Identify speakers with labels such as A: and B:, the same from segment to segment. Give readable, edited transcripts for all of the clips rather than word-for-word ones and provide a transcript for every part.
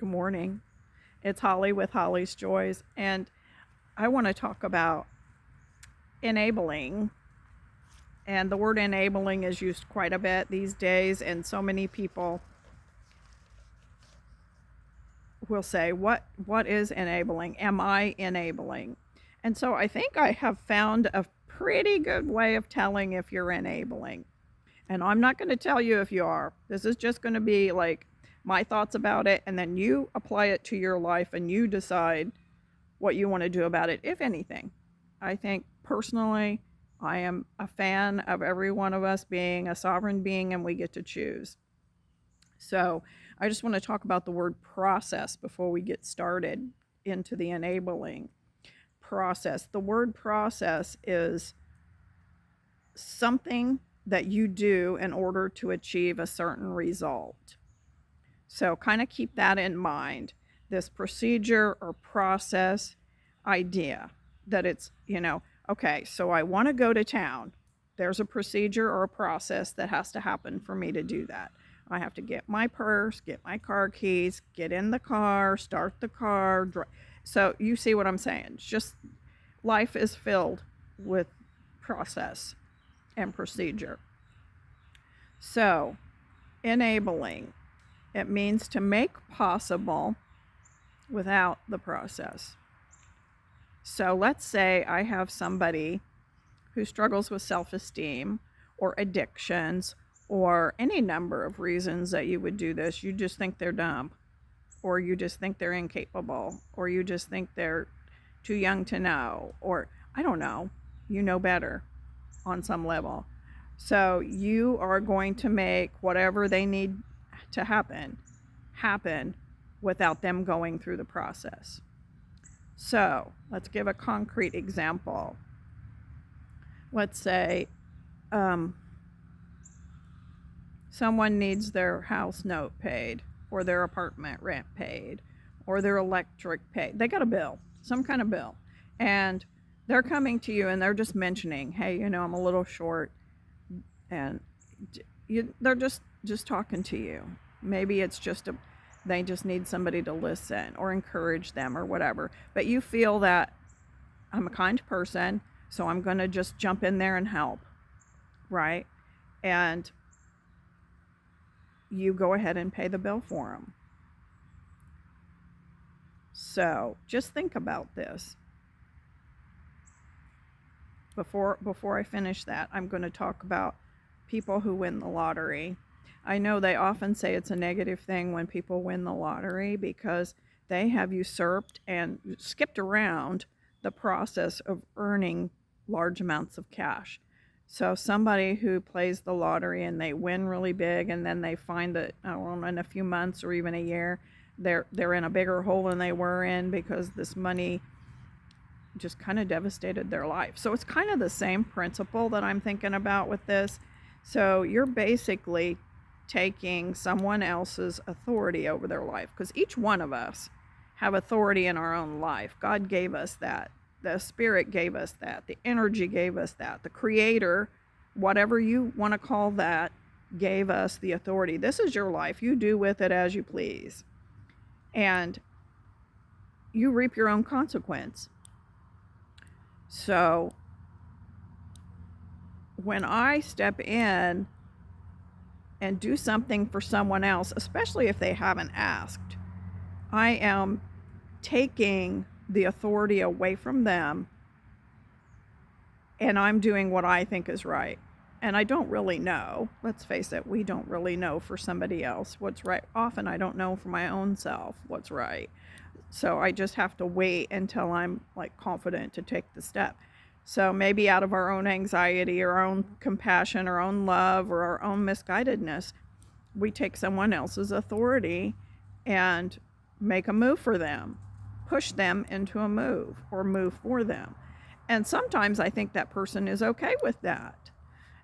A: Good morning. It's Holly with Holly's Joys, and I want to talk about enabling. And the word enabling is used quite a bit these days, and so many people will say, What is enabling? Am I enabling? And so I think I have found a pretty good way of telling if you're enabling. And I'm not going to tell you if you are. This is just going to be like my thoughts about it, and then you apply it to your life and you decide what you want to do about it, if anything. I think personally, I am a fan of every one of us being a sovereign being and we get to choose. So I just want to talk about the word process before we get started into the enabling process. The word process is something that you do in order to achieve a certain result. So kind of keep that in mind. This procedure or process idea that it's, okay, so I want to go to town. There's a procedure or a process that has to happen for me to do that. I have to get my purse, get my car keys, get in the car, start the car. So you see what I'm saying? It's just life is filled with process and procedure. So, enabling, it means to make possible without the process. So let's say I have somebody who struggles with self-esteem or addictions or any number of reasons that you would do this. You just think they're dumb, or you just think they're incapable, or you just think they're too young to know, or I don't know, you know better on some level. So you are going to make whatever they need to happen without them going through the process. So let's give a concrete example. Let's say someone needs their house note paid, or their apartment rent paid, or their electric paid. They got a bill, some kind of bill, and they're coming to you and they're just mentioning, hey, I'm a little short, and they're just talking to you. Maybe it's just they just need somebody to listen or encourage them or whatever. But you feel that I'm a kind person, so I'm going to just jump in there and help, right? And you go ahead and pay the bill for them. So just think about this. Before I finish that, I'm going to talk about people who win the lottery. I know they often say it's a negative thing when people win the lottery because they have usurped and skipped around the process of earning large amounts of cash. So somebody who plays the lottery and they win really big, and then they find that in a few months or even a year, they're in a bigger hole than they were in because this money just kind of devastated their life. So it's kind of the same principle that I'm thinking about with this. So you're basically taking someone else's authority over their life, because each one of us have authority in our own life. God gave us that. The Spirit gave us that. The energy gave us that. The Creator, whatever you want to call that, gave us the authority. This is your life. You do with it as you please. And you reap your own consequence. So when I step in and do something for someone else, especially if they haven't asked, I am taking the authority away from them, and I'm doing what I think is right. And I don't really know. Let's face it, we don't really know for somebody else what's right. Often I don't know for my own self what's right. So I just have to wait until I'm confident to take the step. So maybe out of our own anxiety or our own compassion, our own love, or our own misguidedness, we take someone else's authority and make a move for them, push them into a move, or move for them. And sometimes I think that person is okay with that.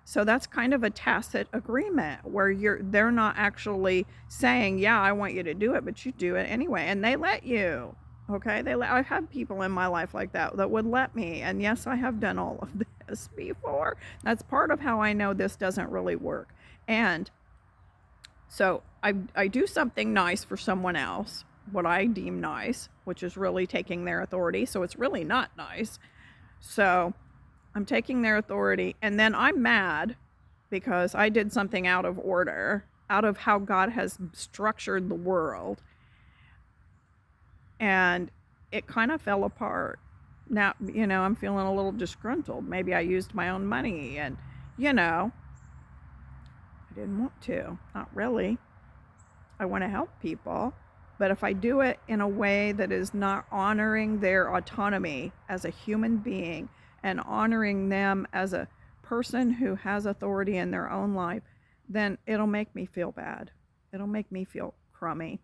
A: So that's kind of a tacit agreement where they're not actually saying, yeah, I want you to do it, but you do it anyway. And they let you, okay? I've had people in my life like that would let me. And yes, I have done all of this before. That's part of how I know this doesn't really work. And so I do something nice for someone else, what I deem nice, which is really taking their authority. So it's really not nice. So I'm taking their authority, and then I'm mad because I did something out of order, out of how God has structured the world. And it kind of fell apart. Now, I'm feeling a little disgruntled. Maybe I used my own money, and, I didn't want to. Not really. I want to help people. But if I do it in a way that is not honoring their autonomy as a human being and honoring them as a person who has authority in their own life, then it'll make me feel bad. It'll make me feel crummy.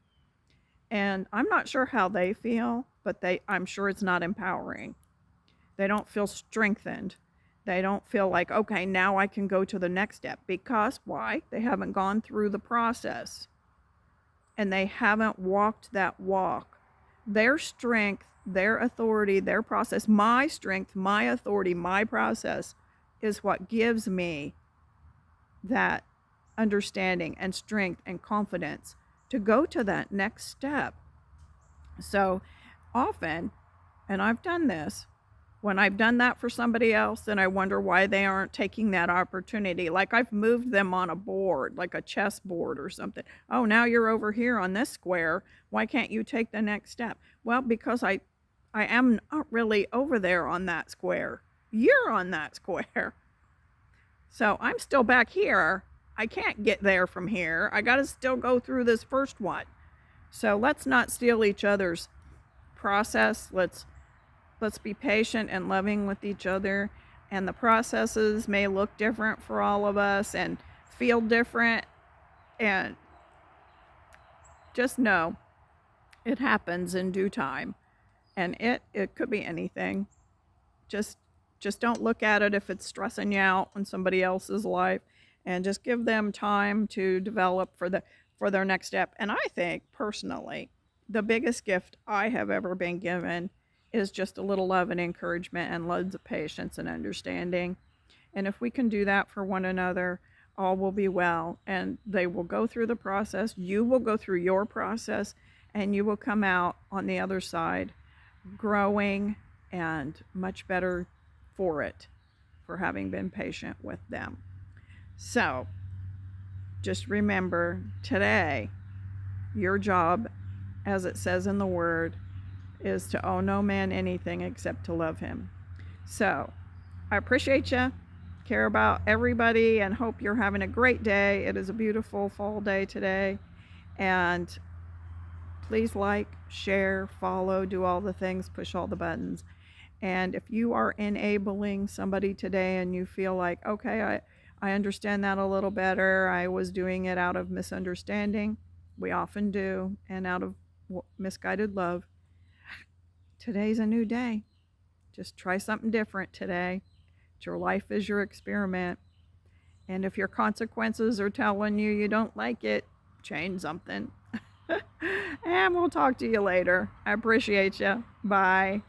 A: And I'm not sure how they feel, but I'm sure it's not empowering. They don't feel strengthened. They don't feel like, okay, now I can go to the next step. Because why? They haven't gone through the process. And they haven't walked that walk. Their strength, their authority, their process, my strength, my authority, my process is what gives me that understanding and strength and confidence to go to that next step. So often, and I've done this, when I've done that for somebody else, then I wonder why they aren't taking that opportunity. Like I've moved them on a board, like a chess board or something. Oh, now you're over here on this square. Why can't you take the next step? Well, because I am not really over there on that square. You're on that square. So I'm still back here. I can't get there from here. I got to still go through this first one. So let's not steal each other's process. Let's be patient and loving with each other. And the processes may look different for all of us and feel different. And just know it happens in due time. And it could be anything. Just don't look at it if it's stressing you out in somebody else's life, and just give them time to develop for their next step. And I think personally, the biggest gift I have ever been given is just a little love and encouragement and loads of patience and understanding. And if we can do that for one another, all will be well. And they will go through the process. You will go through your process, and you will come out on the other side growing and much better for it, for having been patient with them. So just remember today, your job, as it says in the word, is to owe no man anything except to love him. So I appreciate you, care about everybody, and hope you're having a great day. It is a beautiful fall day today. And please like, share, follow, do all the things, push all the buttons. And if you are enabling somebody today and you feel like, okay, I understand that a little better, I was doing it out of misunderstanding, we often do, and out of misguided love, today's a new day. Just try something different today. Your life is your experiment. And if your consequences are telling you you don't like it, change something. And we'll talk to you later. I appreciate you. Bye.